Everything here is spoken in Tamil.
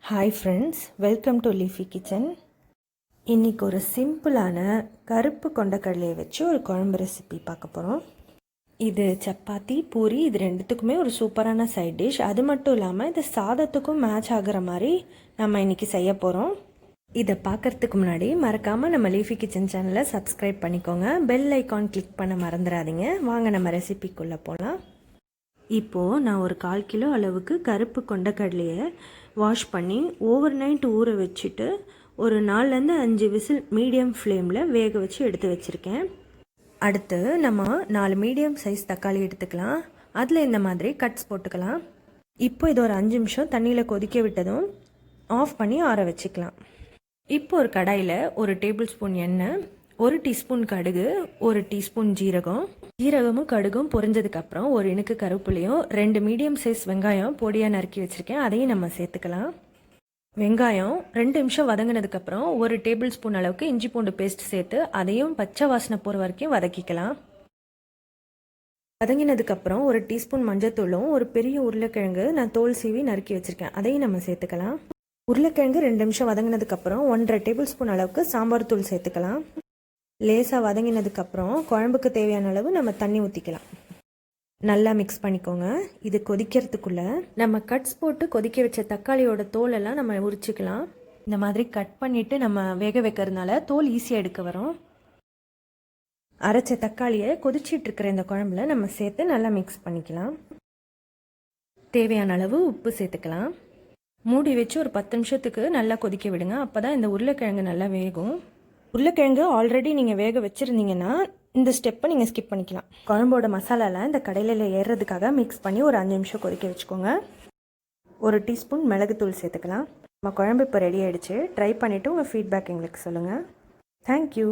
Hi friends, welcome to leafy kitchen. இன்றைக்கி ஒரு சிம்பிளான கருப்பு கொண்டக்கடலையை வச்சு ஒரு குழம்பு ரெசிபி பார்க்க போகிறோம். இது சப்பாத்தி, பூரி இது ரெண்டுத்துக்குமே ஒரு சூப்பரான சைட் டிஷ். அது மட்டும் இல்லாமல் இது சாதத்துக்கும் மேட்ச் ஆகிற மாதிரி நம்ம இன்றைக்கி செய்ய போகிறோம். இதை பார்க்குறதுக்கு முன்னாடி மறக்காமல் நம்ம லீஃபி கிச்சன் சேனலை சப்ஸ்கிரைப் பண்ணிக்கோங்க. பெல் ஐக்கான் கிளிக் பண்ண மறந்துடாதீங்க. வாங்க நம்ம ரெசிபிக்குள்ளே போகலாம். இப்போது நான் ஒரு 1/4 கிலோ அளவுக்கு கருப்பு கொண்டக்கடலையை வாஷ் பண்ணி ஓவர் நைட் ஊற வச்சுட்டு ஒரு 4லேருந்து 5 விசில் மீடியம் ஃப்ளேமில் வேக வச்சு எடுத்து வச்சுருக்கேன். அடுத்து நம்ம 4 மீடியம் சைஸ் தக்காளி எடுத்துக்கலாம். அதில் இந்த மாதிரி கட்ஸ் போட்டுக்கலாம். இப்போ இது ஒரு 5 நிமிஷம் தண்ணியில் கொதிக்க விட்டதும் ஆஃப் பண்ணி ஆற வச்சுக்கலாம். இப்போ ஒரு கடாயில் 1 டேபிள் ஸ்பூன் எண்ணெய், 1 டீஸ்பூன் கடுகு, 1 டீஸ்பூன் ஜீரகமும் கடுகும் பொரிஞ்சதுக்கப்புறம் ஒரு இனுக்கு கருவேப்பிலையும் 2 மீடியம் சைஸ் வெங்காயம் பொடியாக நறுக்கி வச்சுருக்கேன். அதையும் நம்ம சேர்த்துக்கலாம். வெங்காயம் 2 நிமிஷம் வதங்கினதுக்கப்புறம் 1 டேபிள் ஸ்பூன் அளவுக்கு இஞ்சி பூண்டு பேஸ்ட் சேர்த்து அதையும் பச்சை வாசனை போகிற வரைக்கும் வதக்கிக்கலாம். வதங்கினதுக்கப்புறம் 1 டீஸ்பூன் மஞ்சத்தூளும் ஒரு பெரிய உருளைக்கிழங்கு நான் தோல் சீவி நறுக்கி வச்சுருக்கேன். அதையும் நம்ம சேர்த்துக்கலாம். உருளைக்கிழங்கு 2 நிமிஷம் வதங்கினதுக்கப்புறம் 1.5 டேபிள் ஸ்பூன் அளவுக்கு சாம்பார் தூள் சேர்த்துக்கலாம். லேசாக வதங்கினதுக்கப்புறம் குழம்புக்கு தேவையான அளவு நம்ம தண்ணி ஊற்றிக்கலாம். நல்லா மிக்ஸ் பண்ணிக்கோங்க. இது கொதிக்கிறதுக்குள்ளே நம்ம கட்ஸ் போட்டு கொதிக்க வச்ச தக்காளியோட தோலெல்லாம் நம்ம உரிச்சிக்கலாம். இந்த மாதிரி கட் பண்ணிவிட்டு நம்ம வேக வைக்கிறதுனால தோல் ஈஸியாக எடுக்க வரும். அரைச்ச தக்காளியை கொதிச்சிட்டு இருக்கிற இந்த குழம்புல நம்ம சேர்த்து நல்லா மிக்ஸ் பண்ணிக்கலாம். தேவையான அளவு உப்பு சேர்த்துக்கலாம். மூடி வச்சு ஒரு 10 நிமிஷத்துக்கு நல்லா கொதிக்க விடுங்க. அப்போ தான் இந்த உருளைக்கிழங்கு நல்லா வேகும். உருளைக்கிழங்கு ஆல்ரெடி நீங்கள் வேக வச்சுருந்தீங்கன்னா இந்த ஸ்டெப்பை நீங்கள் ஸ்கிப் பண்ணிக்கலாம். குழம்போட மசாலாலாம் இந்த கடையில் ஏறுறதுக்காக மிக்ஸ் பண்ணி ஒரு 5 நிமிஷம் கொதிக்க வச்சுக்கோங்க. 1 டீஸ்பூன் மிளகுத்தூள் சேர்த்துக்கலாம். நம்ம குழம்பு இப்போ ரெடி ஆகிடுச்சு. ட்ரை பண்ணிவிட்டு உங்கள் ஃபீட்பேக் எங்களுக்கு சொல்லுங்கள். தேங்க்யூ.